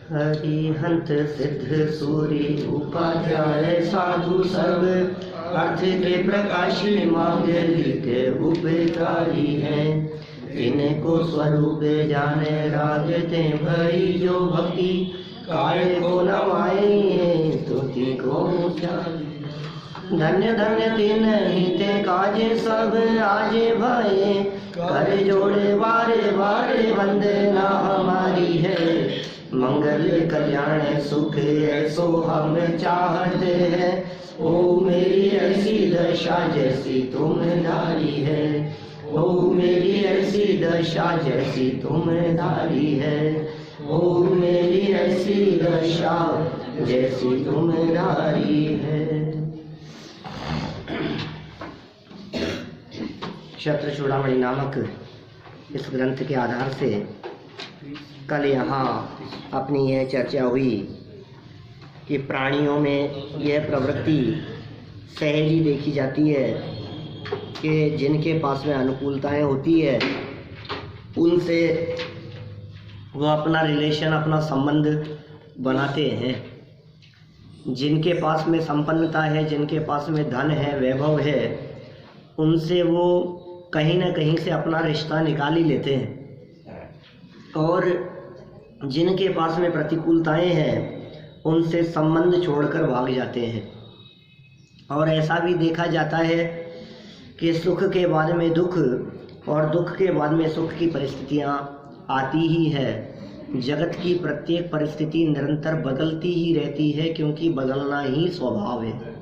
हरिहंत सिद्ध सूर्य उपाध्याय साधु सब अर्थ के प्रकाशी मांगली के उपकारी हैं। इनको स्वरूप जाने रागते भई जो भक्ति काय को नवाए स्तुति को धन्य धन्य तीन हिते काजे सब आजे भये कर जोड़े वारे वारे वंदना हमारी है। मंगल कल्याण सुख ऐसो हम चाहते हैं। ओ मेरी ऐसी दशा जैसी तुम धारी है। ओ मेरी ऐसी दशा जैसी तुम धारी है। ओ मेरी ऐसी दशा जैसी तुम धारी है। क्षत्र चूड़ामणि नामक इस ग्रंथ के आधार से कल यहाँ अपनी यह चर्चा हुई कि प्राणियों में यह प्रवृत्ति सहज देखी जाती है कि जिनके पास में अनुकूलताएं होती है उनसे वह अपना रिलेशन, अपना संबंध बनाते हैं। जिनके पास में संपन्नता है, जिनके पास में धन है, वैभव है, उनसे वो कहीं ना कहीं से अपना रिश्ता निकाल ही लेते हैं। और जिनके पास में प्रतिकूलताएं हैं उनसे संबंध छोड़कर भाग जाते हैं। और ऐसा भी देखा जाता है कि सुख के बाद में दुख और दुख के बाद में सुख की परिस्थितियां आती ही है। जगत की प्रत्येक परिस्थिति निरंतर बदलती ही रहती है, क्योंकि बदलना ही स्वभाव है।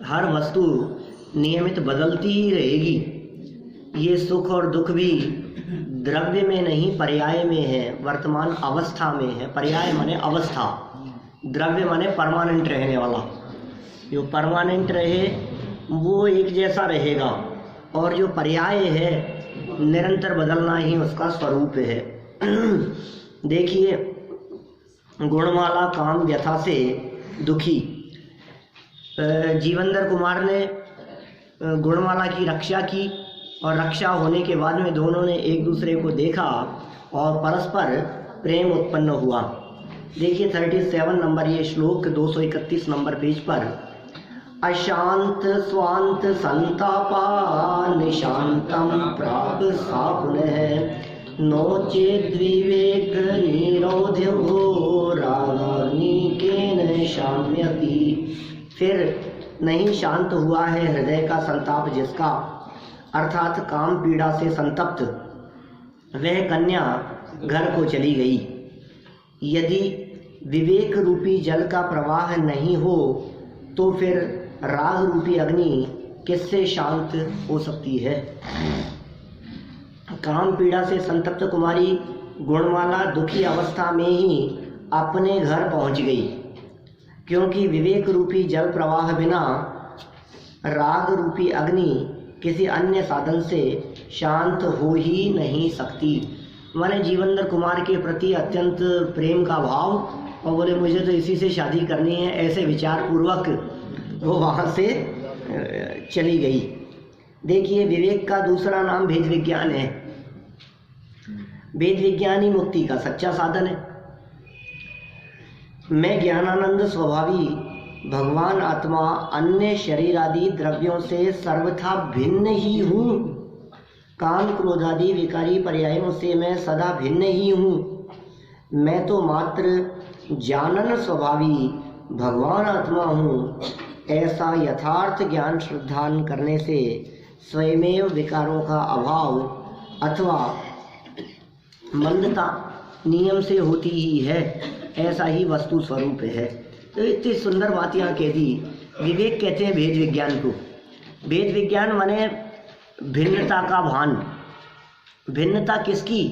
हर वस्तु नियमित बदलती ही रहेगी। ये सुख और दुख भी द्रव्य में नहीं, पर्याय में है, वर्तमान अवस्था में है। पर्याय माने अवस्था, द्रव्य माने परमानेंट रहने वाला। जो परमानेंट रहे वो एक जैसा रहेगा, और जो पर्याय है निरंतर बदलना ही उसका स्वरूप है। देखिए, गुणमाला काम व्यथा से दुखी। जीवंदर कुमार ने गुणमाला की रक्षा की, और रक्षा होने के बाद में दोनों ने एक दूसरे को देखा और परस्पर प्रेम उत्पन्न हुआ। देखिए 37 नंबर ये श्लोक 231 नंबर पेज पर। अशांत स्वांत संतापा निशांतम प्राप सापुनः नोचे द्विवेक निरोध्य भो रागानी केन शाम्यति। फिर नहीं शांत हुआ है हृदय का संताप जिसका, अर्थात काम पीड़ा से संतप्त वह कन्या घर को चली गई। यदि विवेक रूपी जल का प्रवाह नहीं हो तो फिर राग रूपी अग्नि किससे शांत हो सकती है। काम पीड़ा से संतप्त कुमारी गुणमाला दुखी अवस्था में ही अपने घर पहुंच गई, क्योंकि विवेक रूपी जल प्रवाह बिना राग रूपी अग्नि किसी अन्य साधन से शांत हो ही नहीं सकती। मैंने जीवंदर कुमार के प्रति अत्यंत प्रेम का भाव, और बोले मुझे तो इसी से शादी करनी है, ऐसे विचार पूर्वक वो वहाँ से चली गई। देखिए, विवेक का दूसरा नाम भेद विज्ञान है। भेद विज्ञान ही मुक्ति का सच्चा साधन है। मैं ज्ञानानंद स्वभावी भगवान आत्मा अन्य शरीर आदि द्रव्यों से सर्वथा भिन्न ही हूँ। काम क्रोधादि विकारी पर्यायों से मैं सदा भिन्न ही हूँ। मैं तो मात्र जानन स्वभावी भगवान आत्मा हूँ। ऐसा यथार्थ ज्ञान श्रद्धान करने से स्वयमेव विकारों का अभाव अथवा मंदता नियम से होती ही है। ऐसा ही वस्तु स्वरूप है। तो इतनी सुंदर बात यहाँ कह दी। विवेक कहते हैं भेद विज्ञान को। भेद विज्ञान माने भिन्नता का भान। भिन्नता किसकी?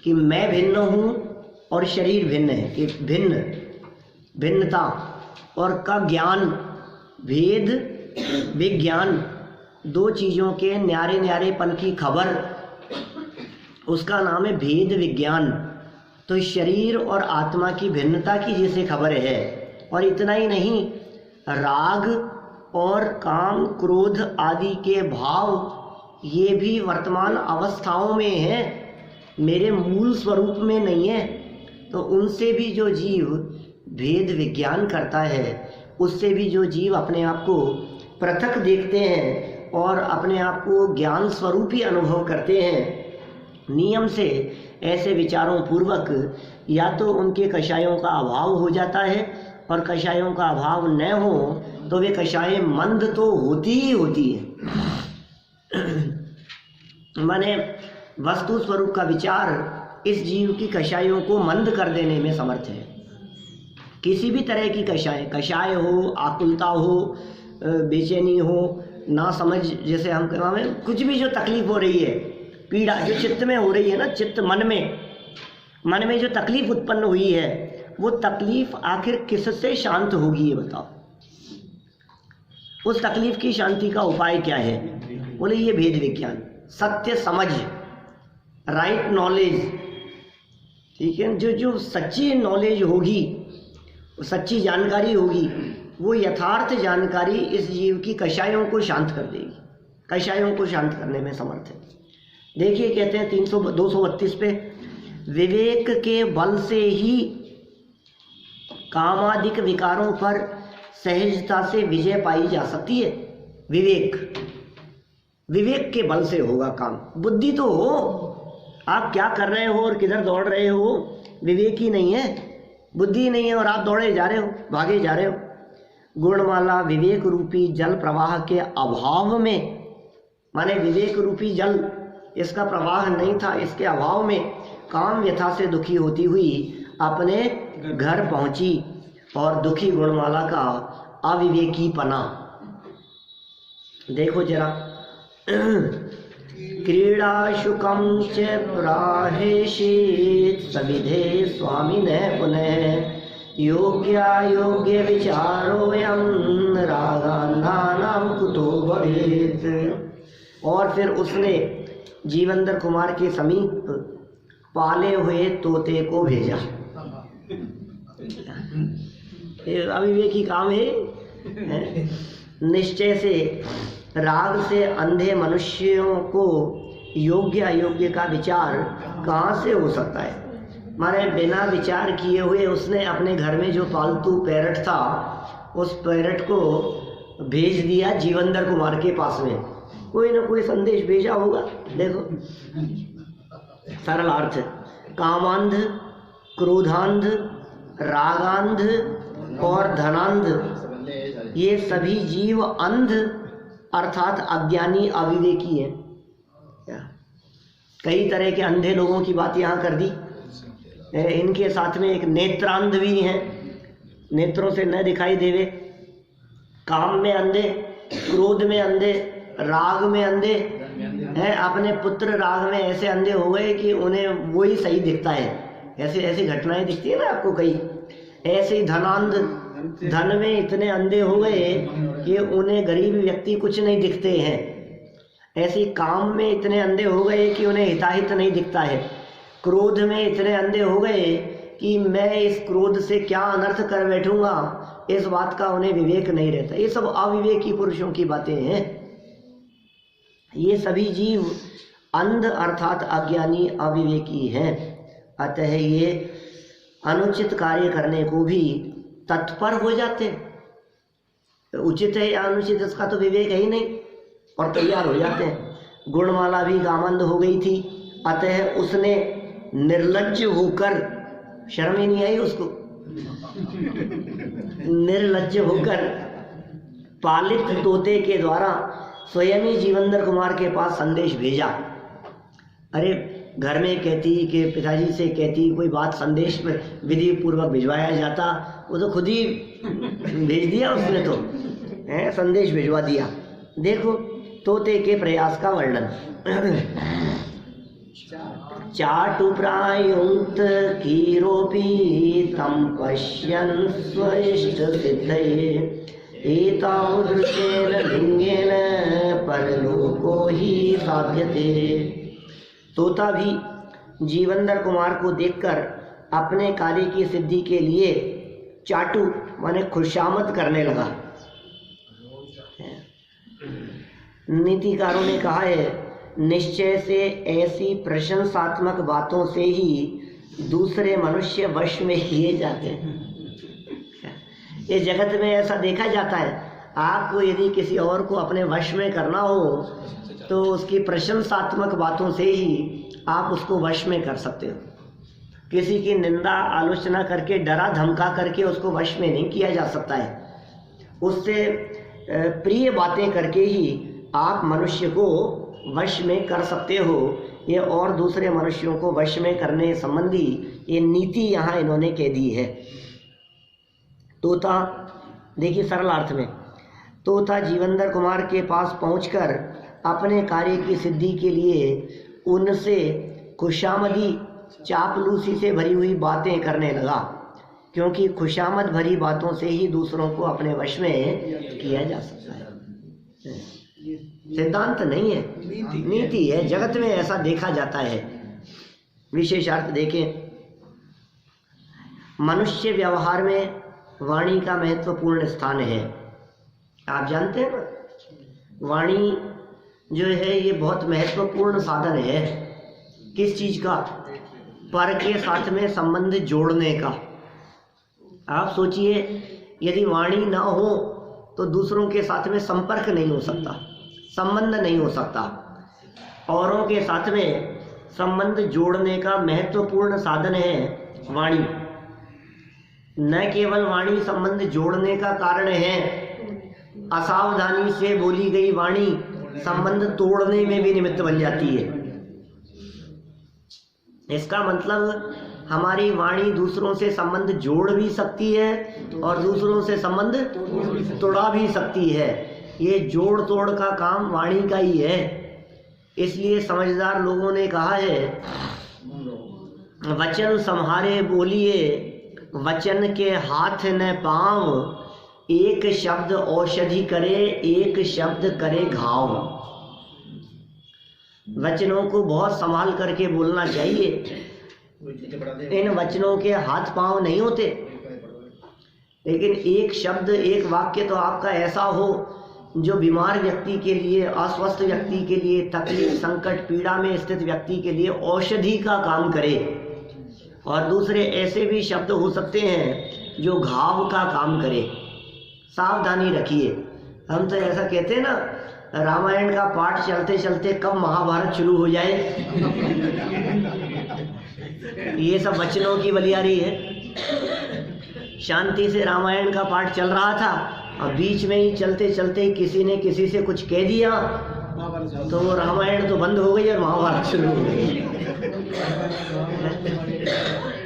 कि मैं भिन्न हूँ और शरीर भिन्न है, कि भिन्नता और का ज्ञान। भेद विज्ञान, दो चीज़ों के न्यारे न्यारेपन की खबर, उसका नाम है भेद विज्ञान। तो शरीर और आत्मा की भिन्नता की जैसे खबर है। और इतना ही नहीं, राग और काम क्रोध आदि के भाव ये भी वर्तमान अवस्थाओं में है, मेरे मूल स्वरूप में नहीं है। तो उनसे भी जो जीव भेद विज्ञान करता है, उससे भी जो जीव अपने आप को पृथक देखते हैं और अपने आप को ज्ञान स्वरूपी अनुभव करते हैं, नियम से ऐसे विचारों पूर्वक या तो उनके कषायों का अभाव हो जाता है, और कषायों का अभाव न हो तो वे कषाय मंद तो होती ही होती है। माने वस्तु स्वरूप का विचार इस जीव की कषायों को मंद कर देने में समर्थ है। किसी भी तरह की कषाय हो, आकुलता हो, बेचैनी हो, ना समझ, जैसे हम कहते हैं, कुछ भी जो तकलीफ हो रही है, पीड़ा जो चित्त में हो रही है ना, चित्त मन में जो तकलीफ उत्पन्न हुई है, वो तकलीफ आखिर किससे शांत होगी ये बताओ। उस तकलीफ की शांति का उपाय क्या है? बोले ये भेद विज्ञान, सत्य समझ, राइट नॉलेज, ठीक है। जो सच्ची नॉलेज होगी, सच्ची जानकारी होगी, वो यथार्थ जानकारी इस जीव की कषायों को शांत कर देगी, कषायों को शांत करने में समर्थ है। देखिए कहते हैं 232 पे, विवेक के बल से ही कामादिक विकारों पर सहजता से विजय पाई जा सकती है। विवेक के बल से होगा काम। बुद्धि तो हो, आप क्या कर रहे हो और किधर दौड़ रहे हो, विवेक ही नहीं है, बुद्धि नहीं है और आप दौड़े जा रहे हो, भागे जा रहे हो। गुणमाला विवेक रूपी जल प्रवाह के अभाव में, माने विवेक रूपी जल इसका प्रवाह नहीं था, इसके अभाव में काम व्यथा से दुखी होती हुई अपने घर पहुंची, और दुखी गुणमाला का अविवेकी पना देखो जरा। क्रीड़ा शुकम च प्राहेषेत सविधे स्वामिने पुनः योग्य विचारोयम रागान्धानां कुतो भवेत्। और फिर उसने जीवंदर कुमार के समीप पाले हुए तोते को भेजा। अविवेकी काम है। निश्चय से राग से अंधे मनुष्यों को योग्य अयोग्य का विचार कहाँ से हो सकता है? माने बिना विचार किए हुए उसने अपने घर में जो पालतू पैरट था, उस पैरट को भेज दिया जीवंदर कुमार के पास में। कोई ना कोई संदेश भेजा होगा। देखो सरल अर्थ, कामांध, क्रोधांध, रागांध और धनांध, ये सभी जीव अंध अर्थात अज्ञानी अविवेकी हैं। कई तरह के अंधे लोगों की बात यहाँ कर दी। इनके साथ में एक नेत्रांध भी हैं, नेत्रों से न दिखाई देवे, काम में अंधे, क्रोध में अंधे, राग में अंधे हैं। अपने पुत्र राग में ऐसे अंधे हो गए कि उन्हें वो ही सही दिखता है। ऐसी घटनाएं दिखती है ना आपको कई। ऐसे ही धनांध, धन में इतने अंधे हो गए कि उन्हें गरीब व्यक्ति कुछ नहीं दिखते हैं। ऐसे काम में इतने अंधे हो गए कि उन्हें हिताहित नहीं दिखता है। क्रोध में इतने अंधे हो गए कि मैं इस क्रोध से क्या अनर्थ कर बैठूंगा, इस बात का उन्हें विवेक नहीं रहता। ये सब अविवेकी पुरुषों की बातें हैं। ये सभी जीव अंध अर्थात अज्ञानी अविवेकी हैं। अतः ये अनुचित कार्य करने को भी तत्पर हो जाते। उचित है या अनुचित इसका तो विवेक है ही नहीं, और तैयार हो जाते हैं। गुणमाला भी गामंद हो गई थी, अतः उसने निर्लज्ज होकर, शर्म ही नहीं आई उसको, निर्लज्ज होकर पालित तोते के द्वारा स्वयं ही जीवंदर कुमार के पास संदेश भेजा। अरे घर में कहती कि पिताजी से कहती कोई बात संदेश में विधि पूर्वक भिजवाया जाता, वो तो खुद ही भेज दिया उसने, तो है संदेश भिजवा दिया। देखो तोते के प्रयास का वर्णन। चाटु प्रायुक्त कीरोपी तम पश्यन् स्वइष्ट सिद्धये एतावदृशेन लिंगेन परलोको ही साध्यते। तोता भी जीवंदर कुमार को देखकर अपने कार्य की सिद्धि के लिए चाटू माने खुशामद करने लगा। नीतिकारों ने कहा है, निश्चय से ऐसी प्रशंसात्मक बातों से ही दूसरे मनुष्य वश में किए जाते हैं। ये जगत में ऐसा देखा जाता है, आपको यदि किसी और को अपने वश में करना हो तो उसकी प्रशंसात्मक बातों से ही आप उसको वश में कर सकते हो। किसी की निंदा आलोचना करके, डरा धमका करके उसको वश में नहीं किया जा सकता है। उससे प्रिय बातें करके ही आप मनुष्य को वश में कर सकते हो। ये और दूसरे मनुष्यों को वश में करने संबंधी ये नीति यहाँ इन्होंने कह दी है। तोता, देखिए सरल अर्थ में, तोता जीवंदर कुमार के पास पहुंचकर अपने कार्य की सिद्धि के लिए उनसे खुशामदी चापलूसी से भरी हुई बातें करने लगा, क्योंकि खुशामद भरी बातों से ही दूसरों को अपने वश में किया जा सकता है। सिद्धांत नहीं है, नीति है। जगत में ऐसा देखा जाता है। विशेष अर्थ देखें, मनुष्य व्यवहार में वाणी का महत्वपूर्ण स्थान है। आप जानते हैं ना, वाणी जो है ये बहुत महत्वपूर्ण साधन है। किस चीज का? पर के साथ में संबंध जोड़ने का। आप सोचिए, यदि वाणी ना हो तो दूसरों के साथ में संपर्क नहीं हो सकता, संबंध नहीं हो सकता। औरों के साथ में संबंध जोड़ने का महत्वपूर्ण साधन है वाणी। न केवल वाणी संबंध जोड़ने का कारण है, असावधानी से बोली गई वाणी संबंध तोड़ने में भी निमित्त बन जाती है। इसका मतलब हमारी वाणी दूसरों से संबंध जोड़ भी सकती है और दूसरों से संबंध तोड़ा भी सकती है। ये जोड़ तोड़ का काम वाणी का ही है। इसलिए समझदार लोगों ने कहा है, वचन सम्हारे बोलिए, वचन के हाथ न पाँव, एक शब्द औषधि करे, एक शब्द करे घाव। वचनों को बहुत संभाल करके बोलना चाहिए। इन वचनों के हाथ पांव नहीं होते, लेकिन एक शब्द, एक वाक्य तो आपका ऐसा हो जो बीमार व्यक्ति के लिए, अस्वस्थ व्यक्ति के लिए, तकलीफ, संकट, पीड़ा में स्थित व्यक्ति के लिए औषधि का काम करे। और दूसरे ऐसे भी शब्द हो सकते हैं जो घाव का काम करे। सावधानी रखिए। हम तो ऐसा कहते हैं ना, रामायण का पाठ चलते चलते कब महाभारत शुरू हो जाए। ये सब वचनों की बलियारी है। शांति से रामायण का पाठ चल रहा था और बीच में ही चलते चलते किसी ने किसी से कुछ कह दिया तो वो रामायण तो बंद हो गई और महाभारत शुरू हो गई।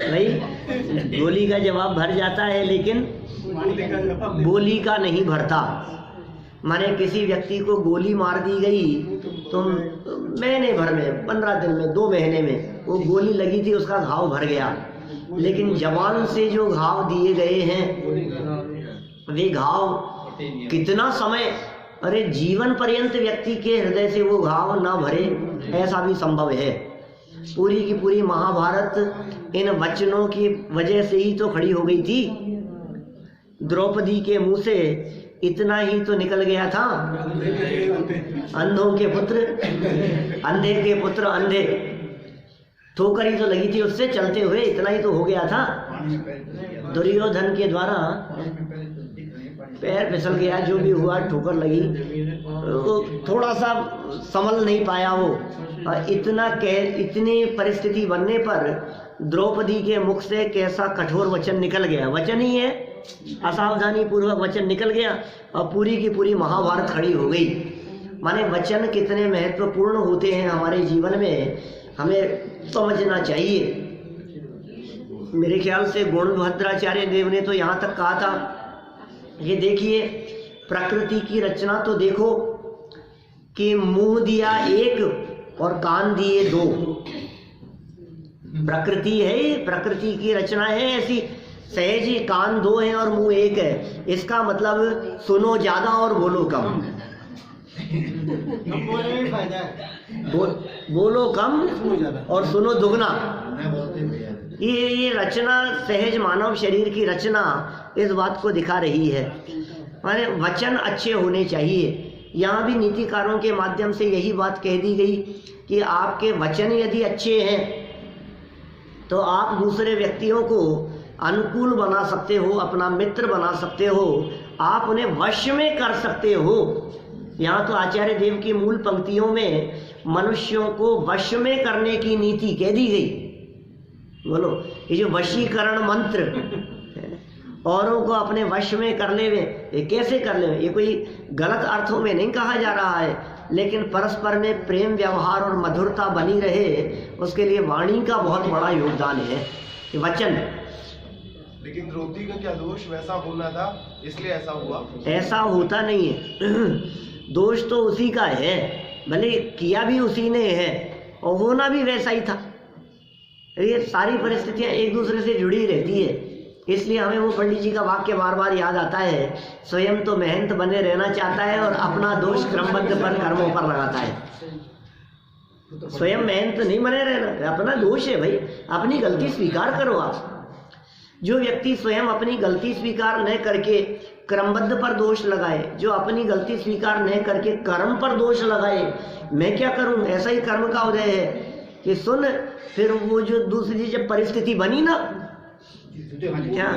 भाई, गोली का जवाब भर जाता है लेकिन बोली का नहीं भरता। माने किसी व्यक्ति को गोली मार दी गई तो महीने भर में, 15 दिन में, 2 महीने में वो गोली लगी थी, उसका घाव भर गया। लेकिन जवान से जो घाव दिए गए हैं वे घाव कितना समय, अरे जीवन पर्यंत व्यक्ति के हृदय से वो घाव ना भरे, ऐसा भी संभव है। पूरी की पूरी महाभारत इन वचनों की वजह से ही तो खड़ी हो गई थी। द्रौपदी के मुंह से इतना ही तो निकल गया था, अंधों के पुत्र, अंधे के पुत्र अंधे, ठोकर ही तो लगी थी उससे चलते हुए, इतना ही तो हो गया था। दुर्योधन के द्वारा पैर फिसल गया, जो भी हुआ, ठोकर लगी, तो थोड़ा सा संभल नहीं पाया वो। इतनी परिस्थिति बनने पर द्रौपदी के मुख से कैसा कठोर वचन निकल गया, वचन ही है, असावधानी पूर्वक वचन निकल गया और पूरी की पूरी महाभारत खड़ी हो गई। माने वचन कितने महत्वपूर्ण होते हैं हमारे जीवन में, हमें समझना चाहिए। मेरे ख्याल से गुणभद्राचार्य देव ने तो यहाँ तक कहा था, ये देखिए प्रकृति की रचना तो देखो कि मुंह दिया एक और कान दिए 2। प्रकृति है, प्रकृति की रचना है ऐसी, सहज ही कान 2 हैं और मुंह 1 है। इसका मतलब सुनो ज्यादा और बोलो कम। बोलो कम और सुनो दुगना। ये रचना, सहज मानव शरीर की रचना इस बात को दिखा रही है। माने वचन अच्छे होने चाहिए। यहाँ भी नीतिकारों के माध्यम से यही बात कह दी गई कि आपके वचन यदि अच्छे हैं तो आप दूसरे व्यक्तियों को अनुकूल बना सकते हो, अपना मित्र बना सकते हो, आप उन्हें वश में कर सकते हो। यहाँ तो आचार्य देव की मूल पंक्तियों में मनुष्यों को वश में करने की नीति कह दी गई। बोलो, ये जो वशीकरण मंत्र औरों को अपने वश में कर ले, ये कैसे कर ले? ये कोई गलत अर्थों में नहीं कहा जा रहा है, लेकिन परस्पर में प्रेम व्यवहार और मधुरता बनी रहे, उसके लिए वाणी का बहुत बड़ा योगदान है, वचन। लेकिन द्रौपदी का क्या दोष? वैसा होना था इसलिए ऐसा हुआ। ऐसा होता नहीं है। दोष तो उसी का है, भले किया भी उसी ने है और होना भी वैसा ही था। ये सारी परिस्थितियां एक दूसरे से जुड़ी रहती है। इसलिए हमें वो पंडित जी का वाक्य बार बार याद आता है, स्वयं तो मेहनत बने रहना चाहता है और अपना दोष क्रमबद्ध पर कर्मों पर लगाता है। स्वयं मेहनत नहीं बने रहना, अपना दोष है भाई, अपनी गलती स्वीकार करो। आप जो व्यक्ति स्वयं अपनी गलती स्वीकार न करके क्रमबद्ध पर दोष लगाए, जो अपनी गलती स्वीकार न करके कर्म पर दोष लगाए, मैं क्या करूं, ऐसा ही कर्म का उदय है कि सुन, फिर वो जो दूसरी जब परिस्थिति बनी ना, क्या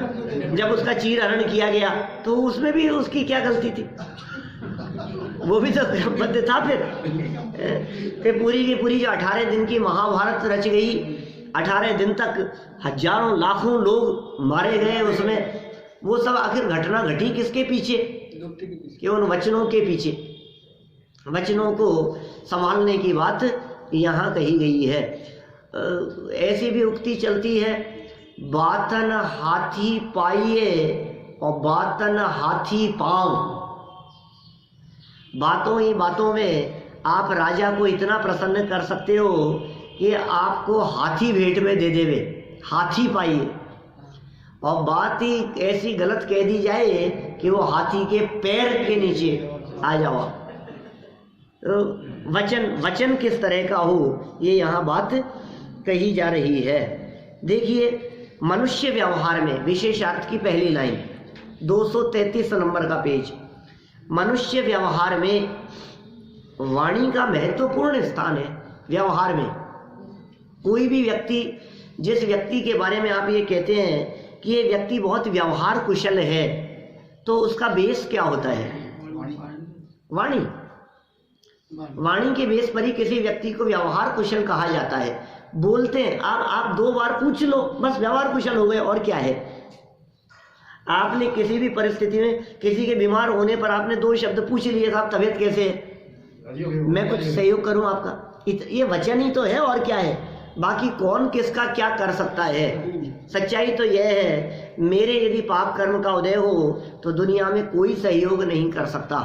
जब उसका चीर हरण किया गया तो उसमें भी उसकी क्या गलती थी? वो भी तो क्रमबद्ध था। फिर पूरी की पूरी जो 18 दिन की महाभारत रच गई, 18 दिन तक हजारों लाखों लोग मारे गए उसमें, वो सब आखिर घटना घटी किसके पीछे? कि उन वचनों के पीछे। वचनों को संभालने की बात यहाँ कही गई है। ऐसी भी उक्ति चलती है, बातन हाथी पाइए और बातन हाथी पाँव। बातों ही बातों में आप राजा को इतना प्रसन्न कर सकते हो कि आपको हाथी भेंट में दे देवे, हाथी पाइए, और बात ही ऐसी गलत कह दी जाए कि वो हाथी के पैर के नीचे आ जाओ। तो वचन किस तरह का हो, ये यहाँ बात कही जा रही है। देखिए, मनुष्य व्यवहार में विशेषार्थ की पहली लाइन, 233 नंबर का पेज। मनुष्य व्यवहार में वाणी का महत्वपूर्ण स्थान है। व्यवहार में कोई भी व्यक्ति, जिस व्यक्ति के बारे में आप ये कहते हैं कि ये व्यक्ति बहुत व्यवहार कुशल है, तो उसका बेस क्या होता है? वाणी। वाणी के बेस पर ही किसी व्यक्ति को व्यवहार कुशल कहा जाता है। बोलते हैं, आप 2 बार पूछ लो, बस व्यवहार कुशल हो गए, और क्या है? आपने किसी भी परिस्थिति में किसी के बीमार होने पर आपने 2 शब्द पूछ लिए, साहब तबीयत कैसे है, मैं कुछ सहयोग करूं आपका, ये वचन ही तो है, और क्या है? बाकी कौन किसका क्या कर सकता है? सच्चाई तो यह है, मेरे यदि पाप कर्म का उदय हो तो दुनिया में कोई सहयोग नहीं कर सकता,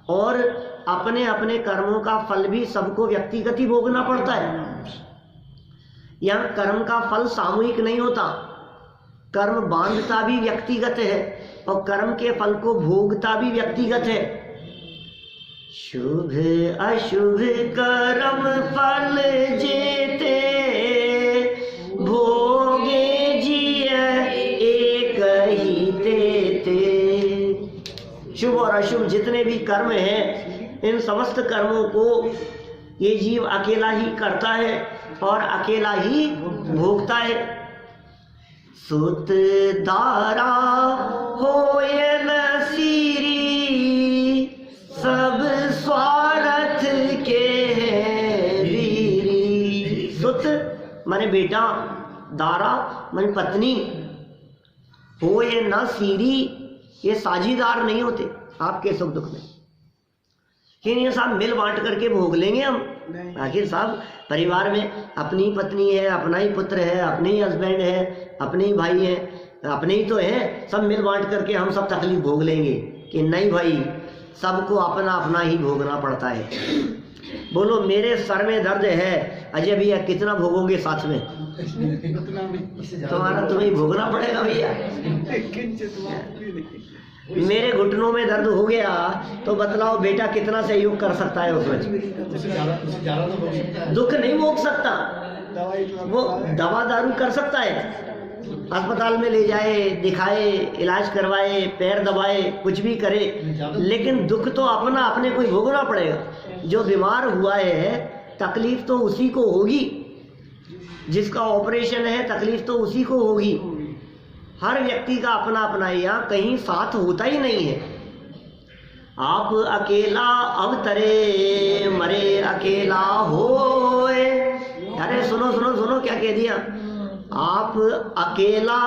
और अपने अपने कर्मों का फल भी सबको व्यक्तिगत ही भोगना पड़ता है। यहाँ कर्म का फल सामूहिक नहीं होता, कर्म बांधता भी व्यक्तिगत है और कर्म के फल को भोगता भी व्यक्तिगत है। शुभ अशुभ कर्म फल जेते भोगे जिय एक ही तेते। शुभ और अशुभ जितने भी कर्म हैं, इन समस्त कर्मों को ये जीव अकेला ही करता है और अकेला ही भोगता है। सुत दारा होए नसीरी, सब स्वार्थ के हैं वीरी। सुत माने बेटा, दारा माने पत्नी, होए न सीरी, ये साझीदार नहीं होते आपके सुख दुख में। ये साहब मिल बांट करके भोग लेंगे हम। आखिर साहब परिवार में अपनी पत्नी है, अपना ही पुत्र है, अपने ही हस्बैंड है, अपने ही भाई है, अपने ही तो है, सब मिल बांट करके हम सब तकलीफ भोग लेंगे? कि नहीं भाई, सबको अपना अपना ही भोगना पड़ता है। बोलो, मेरे सर में दर्द है, अजय भैया कितना भोगोगे साथ में? तुम्हारा तुम्हें भोगना पड़ेगा भैया। मेरे घुटनों में दर्द हो गया तो बतलाओ बेटा कितना सहयोग कर सकता है उसमें? दुख नहीं भोग सकता, वो दवा दारू कर सकता है, अस्पताल में ले जाए, दिखाए, इलाज करवाए, पैर दबाए, कुछ भी करे, लेकिन दुख तो अपना अपने को ही भोगना पड़ेगा। जो बीमार हुआ है तकलीफ तो उसी को होगी, जिसका ऑपरेशन है तकलीफ तो उसी को होगी। हर व्यक्ति का अपना अपना है, यहाँ कहीं साथ होता ही नहीं है। आप अकेला अवतरे मरे अकेला होए। अरे सुनो सुनो सुनो क्या कह दिया, आप अकेला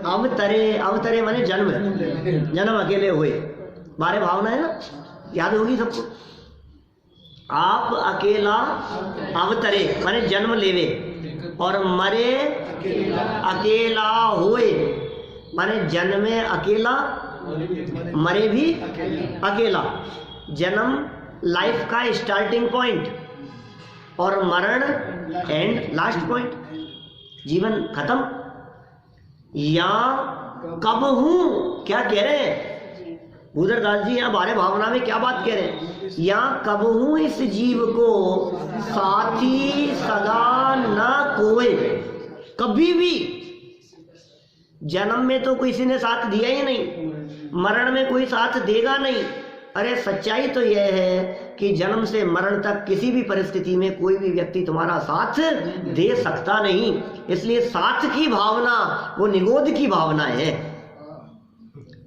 अवतरे, अवतरे माने जन्म, जन्म अकेले हुए, बारे भावना है ना, याद होगी सबको। आप अकेला अवतरे माने जन्म लेवे, और मरे अकेला होए माने जन्मे अकेला मरे भी अकेला। जन्म लाइफ का स्टार्टिंग पॉइंट और मरण एंड लास्ट पॉइंट, जीवन खत्म। या कब हूं, क्या कह रहे हैं भूधरदास जी यहाँ बारे भावना में क्या बात कह रहे हैं, या कब हूं इस जीव को साथी सगा न कोई। कभी भी जन्म में तो किसी ने साथ दिया ही नहीं, मरण में कोई साथ देगा नहीं। अरे सच्चाई तो यह है कि जन्म से मरण तक किसी भी परिस्थिति में कोई भी व्यक्ति तुम्हारा साथ दे सकता नहीं। इसलिए साथ की भावना वो निगोद की भावना है,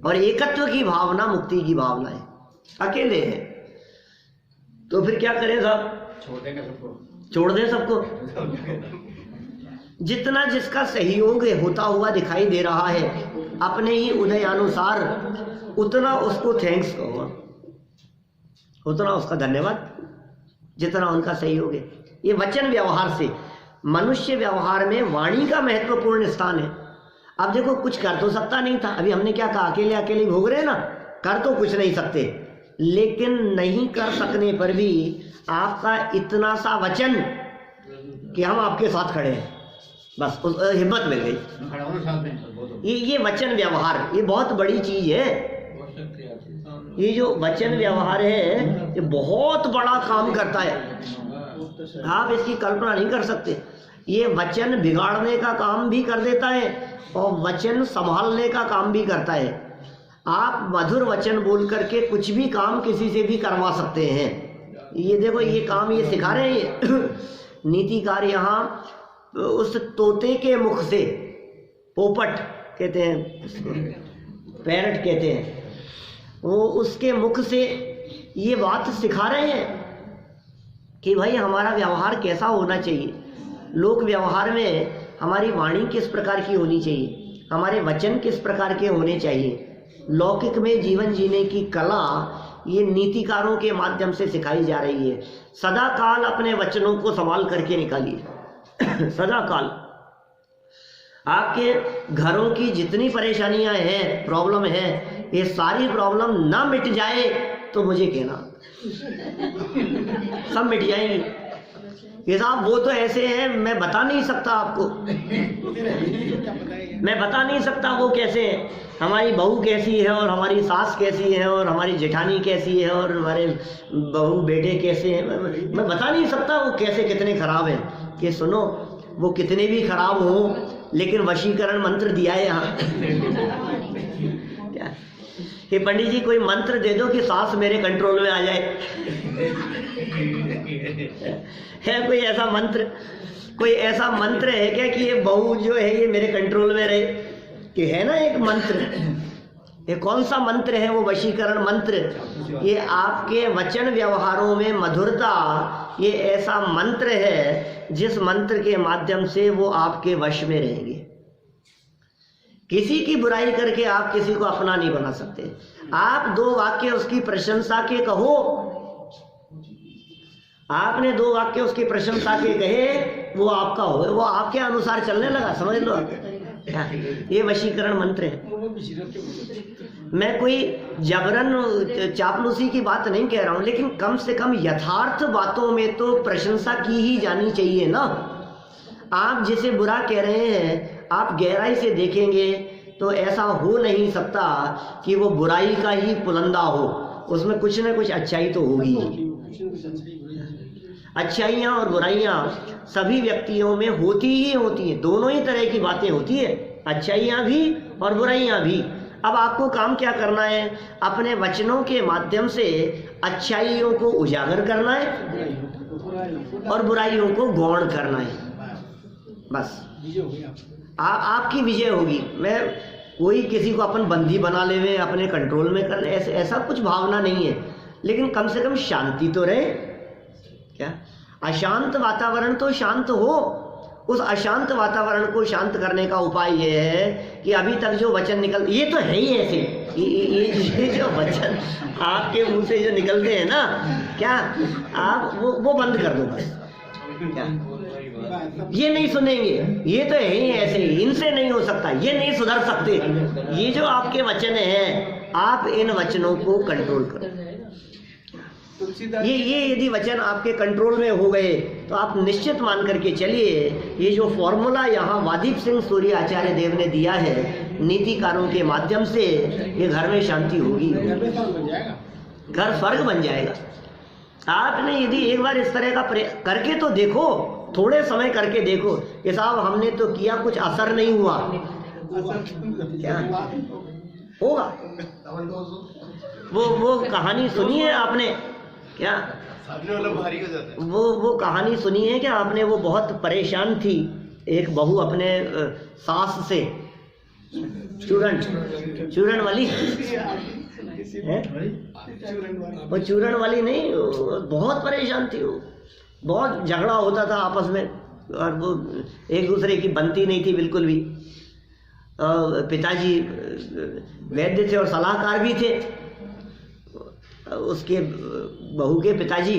और एकत्व की भावना मुक्ति की भावना है। अकेले है तो फिर क्या करें साहब, छोड़ दें सबको। जितना जिसका सहयोग होता हुआ दिखाई दे रहा है अपने ही उदयानुसार, उतना उसको थैंक्स कहो, उतना उसका धन्यवाद, जितना उनका सहयोग है। ये वचन व्यवहार से, मनुष्य व्यवहार में वाणी का महत्वपूर्ण स्थान है। अब देखो कुछ कर तो सकता नहीं था, अभी हमने क्या कहा, अकेले अकेले भोग रहे हैं ना, कर तो कुछ नहीं सकते, लेकिन नहीं कर सकने पर भी आपका इतना सा वचन कि हम आपके साथ खड़े हैं, बस हिम्मत मिल गई। ये वचन व्यवहार ये बहुत बड़ी चीज है। ये जो वचन व्यवहार है ये बहुत बड़ा काम करता है, आप इसकी कल्पना नहीं कर सकते। ये वचन बिगाड़ने का काम भी कर देता है और वचन संभालने का काम भी करता है। आप मधुर वचन बोल करके कुछ भी काम किसी से भी करवा सकते हैं। ये देखो ये काम ये सिखा रहे हैं नीतिकार यहाँ उस तोते के मुख से, पोपट कहते हैं, पैरट कहते हैं, वो उसके मुख से ये बात सिखा रहे हैं कि भाई हमारा व्यवहार कैसा होना चाहिए, लोक व्यवहार में हमारी वाणी किस प्रकार की होनी चाहिए, हमारे वचन किस प्रकार के होने चाहिए। लौकिक में जीवन जीने की कला ये नीतिकारों के माध्यम से सिखाई जा रही है। सदा काल अपने वचनों को संभाल करके निकालिए सदा काल। आपके घरों की जितनी परेशानियां हैं, प्रॉब्लम है, ये सारी प्रॉब्लम ना मिट जाए तो मुझे कहना, सब मिट जाएंगी। ये साहब वो तो ऐसे हैं मैं बता नहीं सकता आपको, मैं बता नहीं सकता वो कैसे हैं, हमारी बहू कैसी है और हमारी सास कैसी है और हमारी जेठानी कैसी है और हमारे बहू बेटे कैसे हैं, मैं बता नहीं सकता वो कैसे कितने खराब हैं। कि सुनो वो कितने भी खराब हो लेकिन वशीकरण मंत्र दिया है यहाँ क्या कि पंडित जी कोई मंत्र दे दो कि सास मेरे कंट्रोल में आ जाए है कोई ऐसा मंत्र, कोई ऐसा मंत्र है क्या कि ये बहू जो है ये मेरे कंट्रोल में रहे? कि है ना एक मंत्र, ये कौन सा मंत्र है? वो वशीकरण मंत्र। ये आपके वचन व्यवहारों में मधुरता, ये ऐसा मंत्र है जिस मंत्र के माध्यम से वो आपके वश में रहेंगे। किसी की बुराई करके आप किसी को अपना नहीं बना सकते। आप दो वाक्य उसकी प्रशंसा के कहो, आपने दो वाक्य उसकी प्रशंसा के कहे, वो आपका हो, वो आपके अनुसार चलने लगा, समझ लो। ये वशीकरण मंत्र है। मैं कोई जबरन चापलूसी की बात नहीं कह रहा हूं, लेकिन कम से कम यथार्थ बातों में तो प्रशंसा की ही जानी चाहिए ना। आप जिसे बुरा कह रहे हैं, आप गहराई से देखेंगे तो ऐसा हो नहीं सकता कि वो बुराई का ही पुलंदा हो, उसमें कुछ न कुछ अच्छाई तो होगी। अच्छाइयाँ और बुराइयाँ सभी व्यक्तियों में होती ही होती हैं, दोनों ही तरह की बातें होती है, अच्छाइयाँ भी और बुराइयाँ भी। अब आपको काम क्या करना है? अपने वचनों के माध्यम से अच्छाइयों को उजागर करना है और बुराइयों को गौण करना है। बस आपकी विजय होगी। मैं कोई किसी को अपन बंदी बना लेवे, अपने कंट्रोल में कर ले, ऐसा कुछ भावना नहीं है, लेकिन कम से कम शांति तो रहे। क्या अशांत वातावरण तो शांत हो। उस अशांत वातावरण को शांत करने का उपाय ये है कि अभी तक जो वचन निकल, ये तो है ही ऐसे, ये जो वचन आपके मुंह से जो निकलते हैं ना, क्या आप वो बंद कर दो बस। क्या ये नहीं सुनेंगे, ये तो है ही ऐसे ही, इनसे नहीं हो सकता, ये नहीं सुधर सकते। ये जो आपके वचन हैं, आप इन वचनों को कंट्रोल करो। ये यदि वचन आपके कंट्रोल में हो गए तो आप निश्चित मान करके चलिए, ये जो फॉर्मूला यहाँ वादीप सिंह सूर्य आचार्य देव ने दिया है नीतिकारों के माध्यम से, ये घर में शांति होगी, घर स्वर्ग बन जाएगा। आपने यदि एक बार इस तरह का करके तो देखो, थोड़े समय करके देखो कि साहब हमने तो किया, कुछ असर नहीं हुआ, क्या होगा? वो कहानी सुनी है आपने क्या? भारी हो जाता है। वो कहानी सुनी है क्या आपने? वो बहुत परेशान थी, एक बहू अपने सास से, चूरण वाली है? वो चूरण वाली नहीं, बहुत परेशान थी वो, बहुत झगड़ा होता था आपस में, और वो एक दूसरे की बनती नहीं थी बिल्कुल भी। पिताजी वैद्य थे और सलाहकार भी थे। उसके बहू के पिताजी,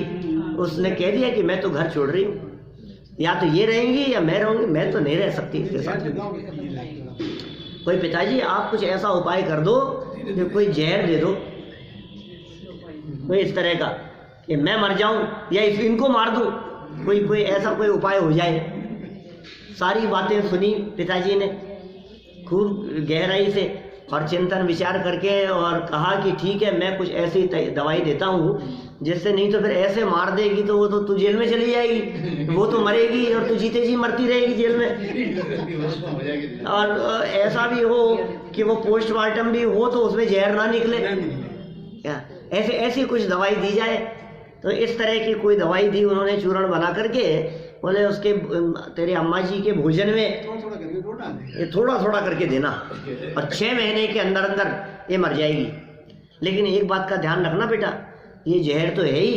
उसने कह दिया कि मैं तो घर छोड़ रही हूँ, या तो ये रहेंगी या मैं रहूँगी, मैं तो नहीं रह सकती इसके साथ। कोई पिताजी आप कुछ ऐसा उपाय कर दो कि कोई जहर दे दो, कोई इस तरह का कि मैं मर जाऊं या इनको मार दूं, कोई ऐसा कोई उपाय हो जाए। सारी बातें सुनी पिताजी ने खूब गहराई से और चिंतन विचार करके, और कहा कि ठीक है मैं कुछ ऐसी दवाई देता हूँ जिससे, नहीं तो फिर ऐसे मार देगी तो वो तो तू जेल में चली जाएगी, वो तो मरेगी और तू जीते जी मरती रहेगी जेल में। और ऐसा भी हो कि वो पोस्टमार्टम भी हो तो उसमें जहर ना निकले, क्या ऐसी कुछ दवाई दी जाए। तो इस तरह की कोई दवाई दी उन्होंने, चूर्ण बना करके, बोले उसके तेरे अम्मा जी के भोजन में ये थोड़ा थोड़ा करके देना, और 6 महीने के अंदर अंदर ये मर जाएगी। लेकिन एक बात का ध्यान रखना बेटा, ये जहर तो है ही,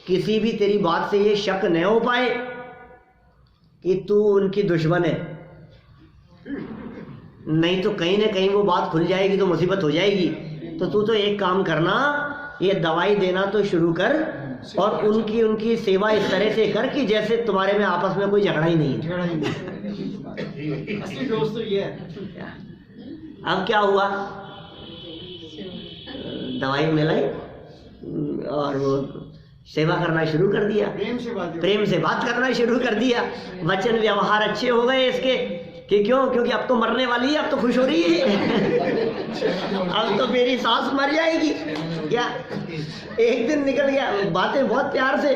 किसी भी तेरी बात से ये शक न हो पाए कि तू उनकी दुश्मन है, नहीं तो कहीं ना कहीं वो बात खुल जाएगी तो मुसीबत हो जाएगी। तो तू तो एक काम करना, ये दवाई देना तो शुरू कर, और उनकी सेवा इस तरह से कर कि जैसे तुम्हारे में आपस में कोई झगड़ा ही नहीं है। असली दोस्त तो ये है। अब क्या हुआ, दवाई मिलाई और वो सेवा करना शुरू कर दिया, प्रेम से बात करना शुरू कर दिया, वचन व्यवहार अच्छे हो गए इसके। कि क्यों? क्योंकि अब तो मरने वाली है, अब तो खुश हो रही है। अब तो मेरी सास मर जाएगी क्या? एक दिन निकल गया, बातें बहुत प्यार से,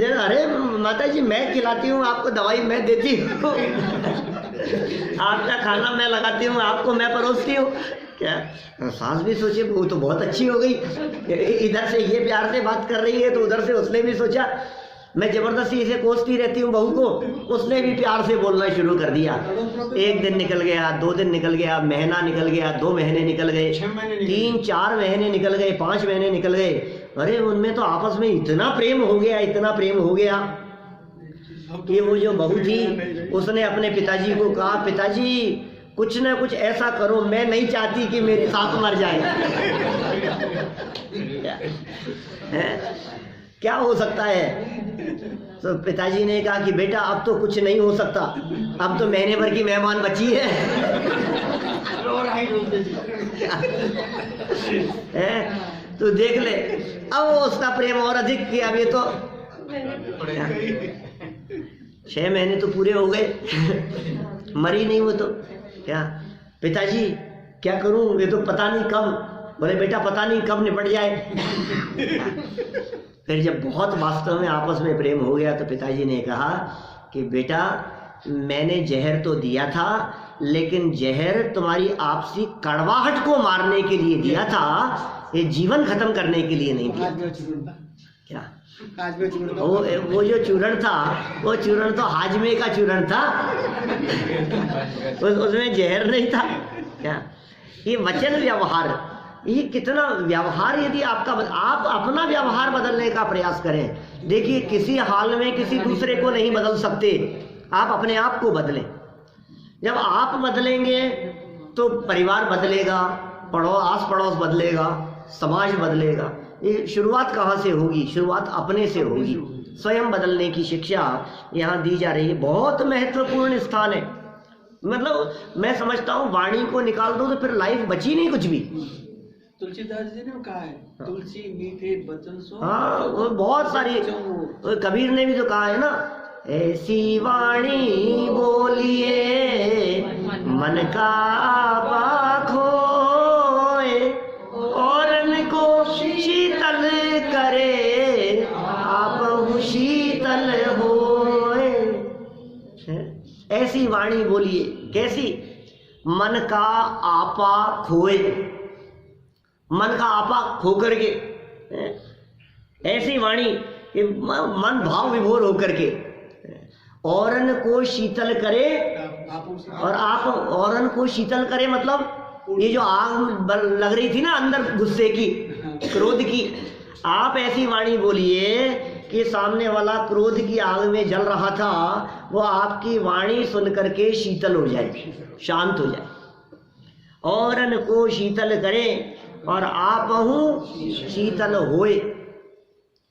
अरे माता जी मैं खिलाती हूँ आपको, दवाई मैं देती हूँ, आपका खाना मैं लगाती हूँ, आपको मैं परोसती हूँ, क्या? सास भी सोचे वो तो बहुत अच्छी हो गई, इधर से ये प्यार से बात कर रही है, तो उधर से उसने भी सोचा मैं जबरदस्ती इसे कोसती रहती हूँ बहू को, उसने भी प्यार से बोलना शुरू कर दिया। एक दिन निकल गया, 2 दिन निकल गया, महीना निकल गया, 2 महीने निकल गए, 3-4 महीने निकल गए, 5 महीने निकल गए। अरे उनमें तो आपस में इतना प्रेम हो गया, इतना प्रेम हो गया कि वो जो बहू थी उसने अपने पिताजी को कहा, पिताजी कुछ ना कुछ ऐसा करो, मैं नहीं चाहती कि मेरी सास मर जाए। क्या हो सकता है? तो पिताजी ने कहा कि बेटा अब तो कुछ नहीं हो सकता, अब तो महीने भर की मेहमान बची है। तो देख ले, अब उसका प्रेम और अधिक किया। अब ये तो 6 महीने तो पूरे हो गए, मरी नहीं वो तो। क्या पिताजी क्या करूं, ये तो पता नहीं कब। बोले बेटा पता नहीं कब निपट जाए। फिर जब बहुत वास्तव में आपस में प्रेम हो गया तो पिताजी ने कहा कि बेटा मैंने जहर तो दिया था, लेकिन जहर तुम्हारी आपसी कड़वाहट को मारने के लिए दिया था, ये जीवन खत्म करने के लिए नहीं दिया। क्या हाजमे चूर्ण वो जो चूरण था, वो चूरण तो हाजमे का चूरण था, उसमें जहर नहीं था। क्या ये वचन व्यवहार, ये कितना व्यवहार, यदि आपका आप अपना व्यवहार बदलने का प्रयास करें। देखिए किसी हाल में किसी दूसरे को नहीं बदल सकते, आप अपने आप को बदलें। जब आप बदलेंगे तो परिवार बदलेगा, आस पड़ोस बदलेगा, समाज बदलेगा। ये शुरुआत कहाँ से होगी? शुरुआत अपने से होगी। स्वयं बदलने की शिक्षा यहाँ दी जा रही है, बहुत महत्वपूर्ण स्थान है। मतलब मैं समझता हूँ वाणी को निकाल दो तो फिर लाइफ बची नहीं कुछ भी। तुलसीदास जी ने कहा है, तुलसी मीठे बचन सो। हाँ, वो बहुत सारी, कबीर ने भी तो कहा है ना, ऐसी वाणी बोलिए मन का आपा खोए, औरन को शीतल करे आप शीतल होए। ऐसी वाणी बोलिए, कैसी? मन का आपा खोए, मन का आपा खो करके, ऐसी वाणी कि मन भाव विभोर होकर के औरन को शीतल करे। और आप औरन को शीतल करे मतलब ये जो आग लग रही थी ना अंदर गुस्से की, क्रोध की, आप ऐसी वाणी बोलिए कि सामने वाला क्रोध की आग में जल रहा था, वो आपकी वाणी सुन करके शीतल हो जाए, शांत हो जाए। औरन को शीतल करे और आप हूँ शीतल होए।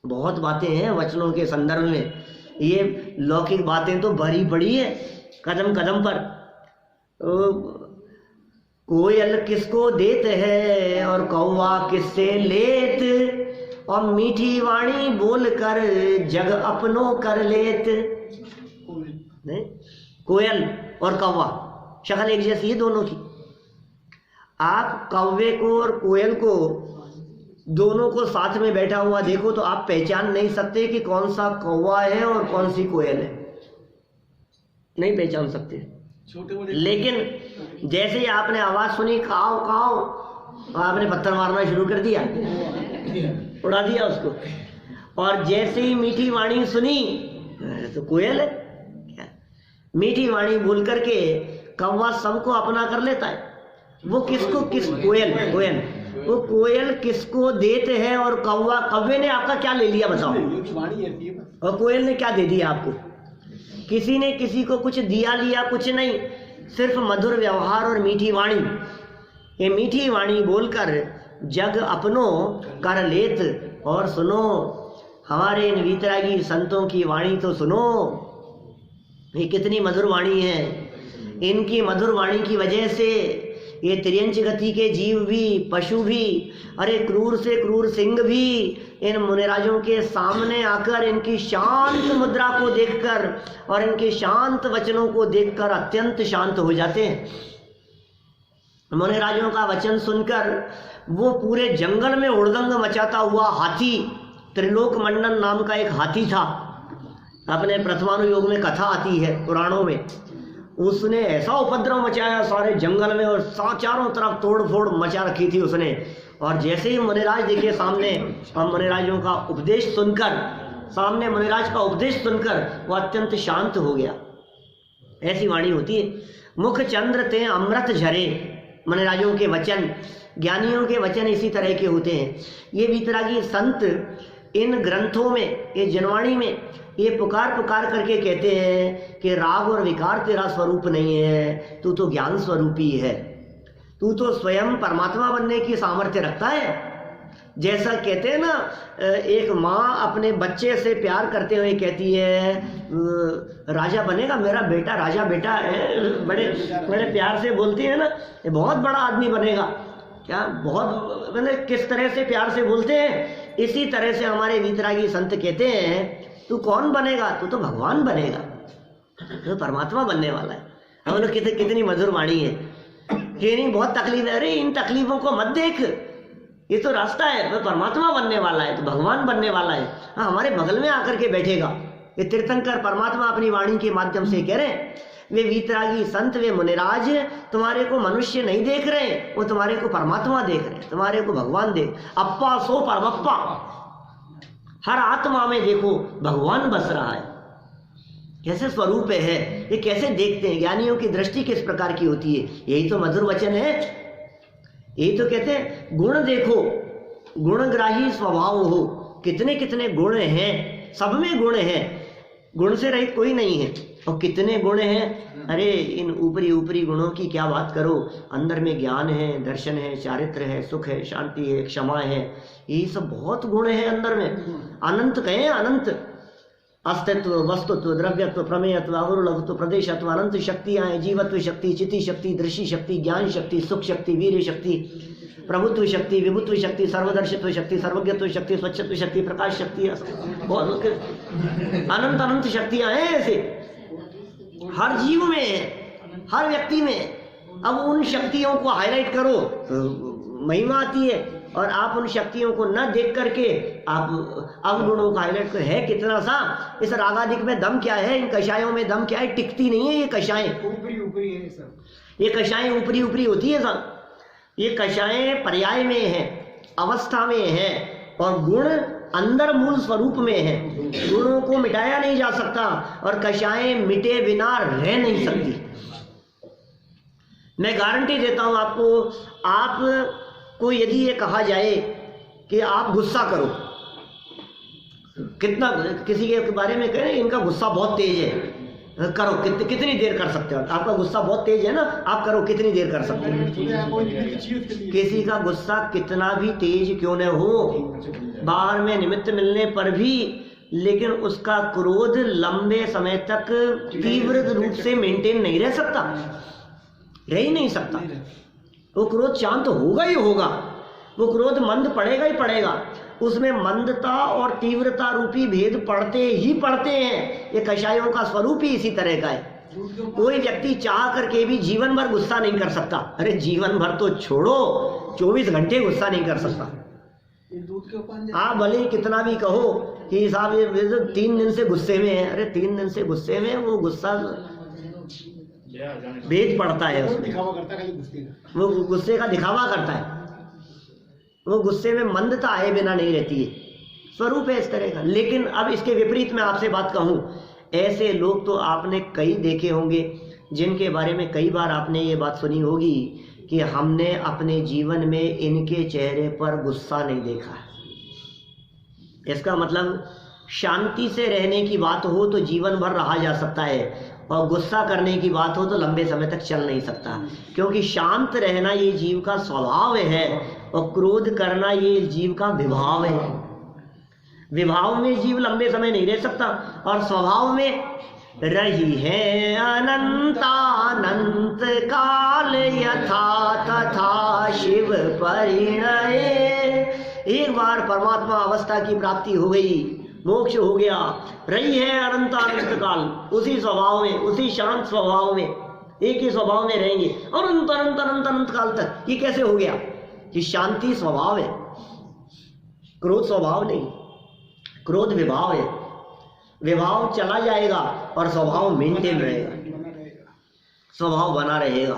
बहुत बातें हैं वचनों के संदर्भ में, ये लौकिक बातें तो भरी पड़ी है कदम कदम पर। कोयल किसको देत है और कौवा किससे लेत, और मीठी वाणी बोल कर जग अपनों कर लेत। नहीं, कोयल और कौवा शक्ल एक जैसी है दोनों की। आप कौवे को और कोयल को दोनों को साथ में बैठा हुआ देखो तो आप पहचान नहीं सकते कि कौन सा कौवा है और कौन सी कोयल है, नहीं पहचान सकते। लेकिन जैसे ही आपने आवाज सुनी काव काव, आपने पत्थर मारना शुरू कर दिया, उड़ा दिया उसको। और जैसे ही मीठी वाणी सुनी तो कोयल है क्या? मीठी वाणी बोल करके कौवा सबको अपना कर लेता है। वो किसको, किस कोयल, कोयल वो कोयल किसको देते हैं और कौवा, कौवे ने आपका क्या ले लिया बताओ? और कोयल ने क्या दे दिया आपको? किसी ने किसी को कुछ दिया लिया कुछ नहीं, सिर्फ मधुर व्यवहार और मीठी वाणी। ये मीठी वाणी बोलकर जग अपनों कर लेत। और सुनो हमारे इन वीतरागी संतों की वाणी तो सुनो, ये कितनी मधुर वाणी है। इनकी मधुर वाणी की वजह से ये त्रियंच गति के जीव भी, पशु भी, अरे क्रूर से क्रूर सिंह भी इन मुनिराजों के सामने आकर इनकी शांत मुद्रा को देखकर और इनके शांत वचनों को देखकर अत्यंत शांत हो जाते हैं। मुनिराजों का वचन सुनकर वो पूरे जंगल में हुड़दंग मचाता हुआ हाथी, त्रिलोक मंडन नाम का एक हाथी था, अपने प्रथमानुयोग में कथा आती है पुराणों में। उसने ऐसा उपद्रव मचाया सारे जंगल में और चारों तरफ तोड़ फोड़ मचा रखी थी उसने। और जैसे ही मुनिराज देखिए सामने, और मुनिराजों का उपदेश सुनकर, सामने मुनिराज का उपदेश सुनकर वो अत्यंत शांत हो गया। ऐसी वाणी होती है। मुख चंद्र ते अमृत झरे, मुनिराजों के वचन, ज्ञानियों के वचन इसी तरह के होते हैं। ये वीतरागी संत इन ग्रंथों में, ये जनवाणी में ये पुकार पुकार करके कहते हैं कि राग और विकार तेरा स्वरूप नहीं है, तू तो ज्ञान स्वरूपी है, तू तो स्वयं परमात्मा बनने की सामर्थ्य रखता है। जैसा कहते हैं ना, एक माँ अपने बच्चे से प्यार करते हुए कहती है राजा बनेगा, मेरा बेटा राजा बेटा है, बड़े बड़े प्यार से बोलती है ना, ये बहुत बड़ा आदमी बनेगा। क्या बहुत, मतलब किस तरह से प्यार से बोलते हैं। इसी तरह से हमारे वीतरागी संत कहते हैं तू कौन बनेगा, तू तो भगवान बनेगा, तो परमात्मा बनने वाला है। हम लोग कितनी मधुर वाणी है कि नहीं, बहुत तकलीफ है, अरे इन तकलीफों को मत देख, ये तो रास्ता है, वह परमात्मा बनने वाला है, तो भगवान बनने वाला है। हाँ, हमारे बगल में आकर के बैठेगा। ये तीर्थंकर परमात्मा अपनी वाणी के माध्यम से कह रहे हैं। वे वीतरागी संत, वे मुनिराज तुम्हारे को मनुष्य नहीं देख रहे, वो तुम्हारे को परमात्मा देख रहे, तुम्हारे को भगवान देख। अप्पा सो परमप्पा, हर आत्मा में देखो भगवान बस रहा है। कैसे स्वरूप है, ये कैसे देखते हैं, ज्ञानियों की दृष्टि किस प्रकार की होती है। यही तो मधुर वचन है। यही तो कहते हैं गुण देखो, गुणग्राही स्वभाव हो। कितने कितने गुण हैं, सब में गुण हैं, गुण से रहित कोई नहीं है। और कितने गुण हैं, अरे इन ऊपरी ऊपरी गुणों की क्या बात करो। अंदर में ज्ञान है, दर्शन है, चारित्र है, सुख है, शांति है, क्षमा है, ये सब बहुत गुण है अंदर में। अनंत कहें, अनंत अस्तित्व, वस्तुत्व, द्रव्यत्व, प्रमेयत्व, अवरुलत्व, प्रदेशत्व, अनंत शक्तियां हैं। जीवत्व शक्ति, चिति शक्ति, दृष्टि शक्ति, ज्ञान शक्ति, सुख शक्ति, वीर्य शक्ति, प्रभुत्व शक्ति, विभुत्व शक्ति, सर्वदर्शित्व शक्ति, सर्वज्ञत्व शक्ति, स्वच्छत्व शक्ति, प्रकाश शक्ति, बहुत अनंत अनंत शक्तियां हैं ऐसे हर जीव में है, हर व्यक्ति में। अब उन शक्तियों को हाईलाइट करो तो महिमा आती है, और आप उन शक्तियों को न देख करके आप अवगुणों का हाईलाइट कर। है कितना सा इस रागादिक में दम क्या है, इन कषायों में दम क्या है। टिकती नहीं है ये कषाएं, ऊपरी ऊपरी है सब। ये कषाएं ऊपरी ऊपरी होती है सब। ये कषाएं पर्याय में है, अवस्था में है, और गुण अंदर मूल स्वरूप में है। गुणों को मिटाया नहीं जा सकता, और कषाएं मिटे बिना रह नहीं सकती। मैं गारंटी देता हूं आपको, आपको यदि ये कहा जाए कि आप गुस्सा करो, कितना किसी के बारे में कह रहे हैं इनका गुस्सा बहुत तेज है, करो कितनी देर कर सकते हो। आपका गुस्सा बहुत तेज है ना, आप करो कितनी देर कर सकते हो। किसी का गुस्सा कितना भी तेज क्यों न हो, बाहर में निमित्त मिलने पर भी, लेकिन उसका क्रोध लंबे समय तक तीव्र रूप से मेंटेन नहीं रह सकता, रह ही नहीं सकता। वो क्रोध शांत होगा ही होगा, वो क्रोध मंद पड़ेगा ही पड़ेगा। उसमें मंदता और तीव्रता रूपी भेद पड़ते ही पड़ते हैं। ये कषायों का स्वरूप ही इसी तरह का है। कोई व्यक्ति चाह करके भी जीवन भर गुस्सा नहीं कर सकता। अरे जीवन भर तो छोड़ो, 24 घंटे गुस्सा नहीं कर सकता। आप भले कितना भी कहो कि साहब ये 3 दिन से गुस्से में है, अरे 3 दिन से गुस्से में, वो गुस्सा भेद पड़ता है उसमें, वो गुस्से का दिखावा करता है। वो गुस्से में मंदता आए बिना नहीं रहती है, स्वरूप है इस तरह का। लेकिन अब इसके विपरीत मैं आपसे बात कहूं, ऐसे लोग तो आपने कई देखे होंगे जिनके बारे में कई बार आपने ये बात सुनी होगी कि हमने अपने जीवन में इनके चेहरे पर गुस्सा नहीं देखा। इसका मतलब शांति से रहने की बात हो तो जीवन भर रहा जा सकता है, और गुस्सा करने की बात हो तो लंबे समय तक चल नहीं सकता। क्योंकि शांत रहना ये जीव का स्वभाव है, और क्रोध करना ये जीव का विभाव है। विभाव में जीव लंबे समय नहीं रह सकता, और स्वभाव में रही है अनंतानंत काल यथा तथा शिव परिणय। एक बार परमात्मा अवस्था की प्राप्ति हो गई, मोक्ष हो गया, रही है अनंतानंत काल उसी स्वभाव में, उसी शांत स्वभाव में, एक ही स्वभाव में रहेंगे और अनंत अनंत अनंत अनंत काल तक। ये कैसे हो गया कि शांति स्वभाव है, क्रोध स्वभाव नहीं। क्रोध विभाव है, विभाव चला जाएगा और स्वभाव मेंटेन रहेगा, स्वभाव बना रहेगा।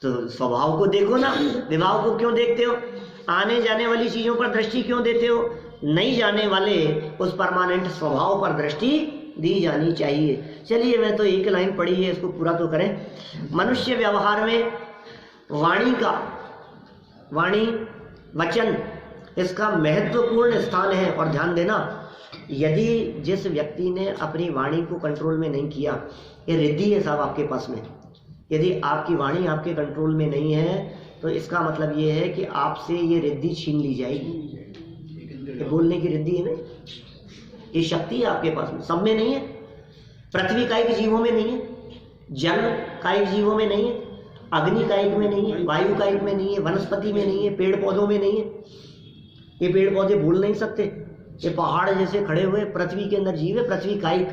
तो स्वभाव को देखो ना, विभाव को क्यों देखते हो? आने जाने वाली चीजों पर दृष्टि क्यों देते हो? नहीं जाने वाले उस परमानेंट स्वभाव पर दृष्टि दी जानी चाहिए। चलिए, मैं तो एक लाइन पढ़ी है, इसको पूरा तो करें। मनुष्य व्यवहार में वाणी वचन इसका महत्वपूर्ण स्थान है। और ध्यान देना, यदि जिस व्यक्ति ने अपनी वाणी को कंट्रोल में नहीं किया, ये रिद्धि है साहब आपके पास में। यदि आपकी वाणी आपके कंट्रोल में नहीं है तो इसका मतलब ये है कि आपसे ये रिद्धि छीन ली जाएगी। ये बोलने की रिद्धि है ना, ये शक्ति है आपके पास में, सब में नहीं है। पृथ्वी कायिक जीवों में नहीं है, जल कायिक जीवों में नहीं है, अग्नि कायिक में नहीं है, वायु कायिक में नहीं है, वनस्पति में नहीं है, पेड़ पौधों में नहीं है। ये पेड़ पौधे बोल नहीं सकते, ये पहाड़ जैसे खड़े हुए पृथ्वी के अंदर जीव है, पृथ्वी कायिक,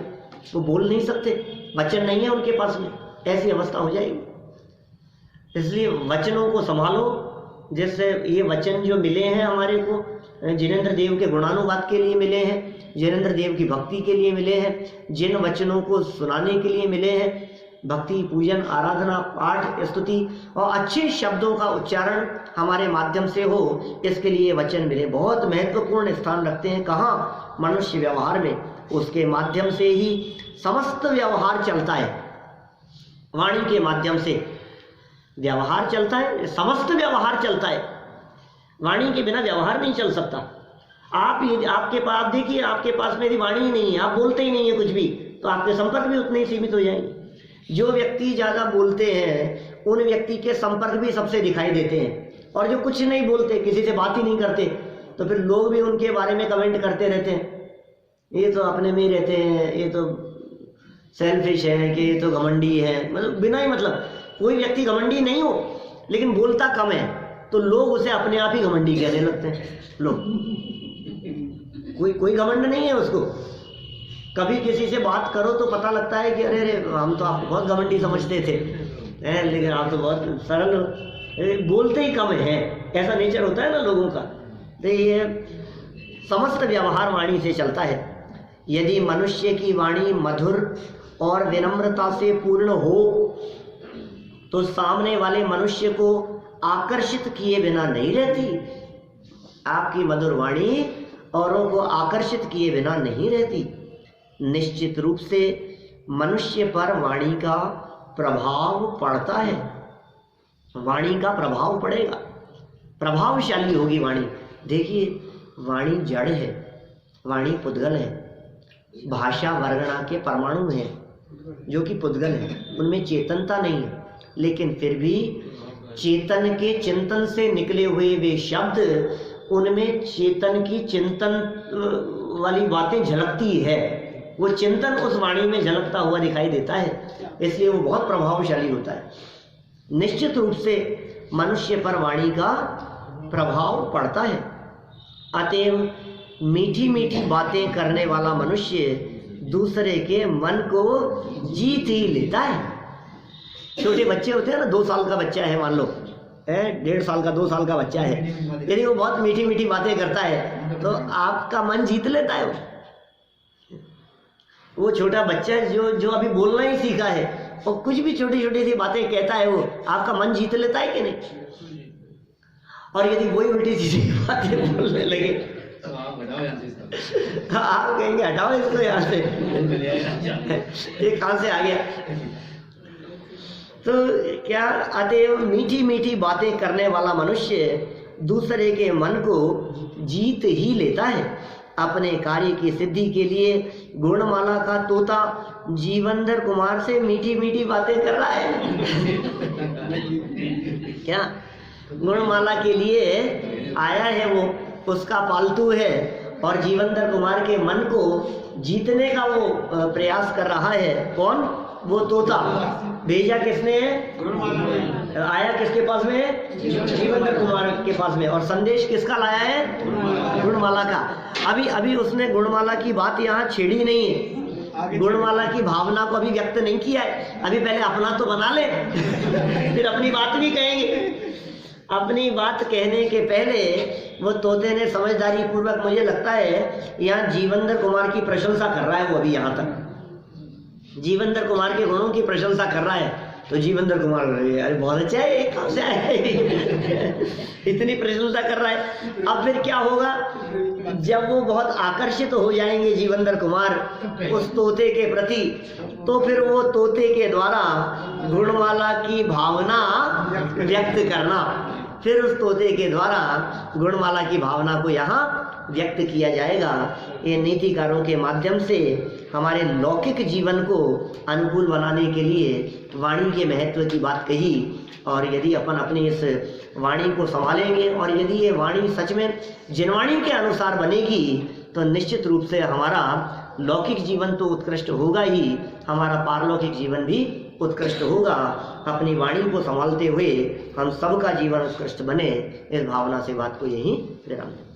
वो बोल नहीं सकते, वचन नहीं है उनके पास में। ऐसी अवस्था हो जाएगी। इसलिए वचनों को संभालो। जैसे ये वचन जो मिले हैं हमारे को, जिनेंद्र देव के गुणानुवाद के लिए मिले हैं, जिनेंद्र देव की भक्ति के लिए मिले हैं, जिन वचनों को सुनाने के लिए मिले हैं, भक्ति, पूजन, आराधना, पाठ, स्तुति और अच्छे शब्दों का उच्चारण हमारे माध्यम से हो, इसके लिए वचन मिले बहुत महत्वपूर्ण स्थान रखते हैं। कहाँ? मनुष्य व्यवहार में। उसके माध्यम से ही समस्त व्यवहार चलता है। वाणी के माध्यम से व्यवहार चलता है, समस्त व्यवहार चलता है। वाणी के बिना व्यवहार नहीं चल सकता। आपके पास देखिए, आपके पास में यदि वाणी ही नहीं है, आप बोलते ही नहीं है कुछ भी, तो आपके संपर्क भी उतने ही सीमित हो जाएंगे। जो व्यक्ति ज़्यादा बोलते हैं उन व्यक्ति के संपर्क भी सबसे दिखाई देते हैं, और जो कुछ नहीं बोलते, किसी से बात ही नहीं करते, तो फिर लोग भी उनके बारे में कमेंट करते रहते हैं, ये तो अपने में ही रहते हैं, ये तो सेल्फिश है, कि ये तो घमंडी है। मतलब बिना ही मतलब, कोई व्यक्ति घमंडी नहीं हो लेकिन बोलता कम है तो लोग उसे अपने आप ही घमंडी कहने लगते हैं। लोग कोई घमंड नहीं है उसको। कभी किसी से बात करो तो पता लगता है कि अरे हम तो आपको बहुत घमंडी समझते थे, लेकिन आप तो बहुत सरल हो, बोलते ही कम है। ऐसा नेचर होता है ना लोगों का। तो ये समस्त व्यवहार वाणी से चलता है। यदि मनुष्य की वाणी मधुर और विनम्रता से पूर्ण हो तो सामने वाले मनुष्य को आकर्षित किए बिना नहीं रहती। आपकी मधुर वाणी औरों को आकर्षित किए बिना नहीं रहती। निश्चित रूप से मनुष्य पर वाणी का प्रभाव पड़ता है। वाणी का प्रभाव पड़ेगा, प्रभावशाली होगी वाणी। देखिए, वाणी जड़ है, वाणी पुद्गल है। भाषा वर्णना के परमाणु हैं जो कि पुद्गल है, उनमें चेतनता नहीं है, लेकिन फिर भी चेतन के चिंतन से निकले हुए वे शब्द, उनमें चेतन की चिंतन वाली बातें झलकती है। वो चिंतन उस वाणी में झलकता हुआ दिखाई देता है, इसलिए वो बहुत प्रभावशाली होता है। निश्चित रूप से मनुष्य पर वाणी का प्रभाव पड़ता है। अतएव मीठी मीठी बातें करने वाला मनुष्य दूसरे के मन को जीत ही लेता है। छोटे बच्चे होते हैं ना, 2 साल का बच्चा है, मान लो 1.5 साल का, 2 साल का बच्चा है, यदि वो बहुत मीठी मीठी बातें करता है तो आपका मन जीत लेता है। वो छोटा बच्चा जो अभी बोलना ही सीखा है और कुछ भी छोटी छोटी सी बातें कहता है, वो आपका मन जीत लेता है कि नहीं? और यदि वही उल्टी सीधी बातें बोलने लगे आप कहेंगे हटाओ इसको यहाँ से, ये कहाँ से आ गया? तो क्या, अतएव मीठी मीठी बातें करने वाला मनुष्य दूसरे के मन को जीत ही लेता है। अपने कार्य की सिद्धि के लिए गुणमाला का तोता जीवंधर कुमार से मीठी मीठी बातें कर रहा है। क्या गुणमाला के लिए आया है, वो उसका पालतू है, और जीवंधर कुमार के मन को जीतने का वो प्रयास कर रहा है। कौन? वो तोता। भेजा किसने है? आया किसके पास में? जीवंधर कुमार के पास में। और संदेश किसका लाया है? गुणमाला का। अभी उसने गुणमाला की बात यहाँ छेड़ी नहीं है, गुणमाला की भावना को अभी व्यक्त नहीं किया है। अभी पहले अपना तो बना ले फिर अपनी बात भी कहेंगे। अपनी बात कहने के पहले वो तोते ने समझदारी पूर्वक, मुझे लगता है यहाँ जीवंधर कुमार की प्रशंसा कर रहा है वो। अभी यहाँ तक जीवंधर कुमार के गुणों की प्रशंसा कर रहा है, तो जीवंधर कुमार अरे बहुत अच्छा है, कहाँ से आया है इतनी प्रशंसा कर रहा है। अब फिर क्या होगा? जब वो बहुत आकर्षित हो जाएंगे जीवंधर कुमार उस तोते के प्रति, तो फिर वो तोते के द्वारा गुणमाला की भावना व्यक्त करना, फिर उस तोते के द्वारा गुणमाला की भावना को यहाँ व्यक्त किया जाएगा। ये नीतिकारों के माध्यम से हमारे लौकिक जीवन को अनुकूल बनाने के लिए वाणी के महत्व की बात कही। और यदि अपन अपनी इस वाणी को संभालेंगे और यदि ये वाणी सच में जिनवाणी के अनुसार बनेगी, तो निश्चित रूप से हमारा लौकिक जीवन तो उत्कृष्ट होगा ही, हमारा पारलौकिक जीवन भी उत्कृष्ट होगा। अपनी वाणी को संभालते हुए हम सबका जीवन उत्कृष्ट बने, इस भावना से बात को यहीं विराम दें।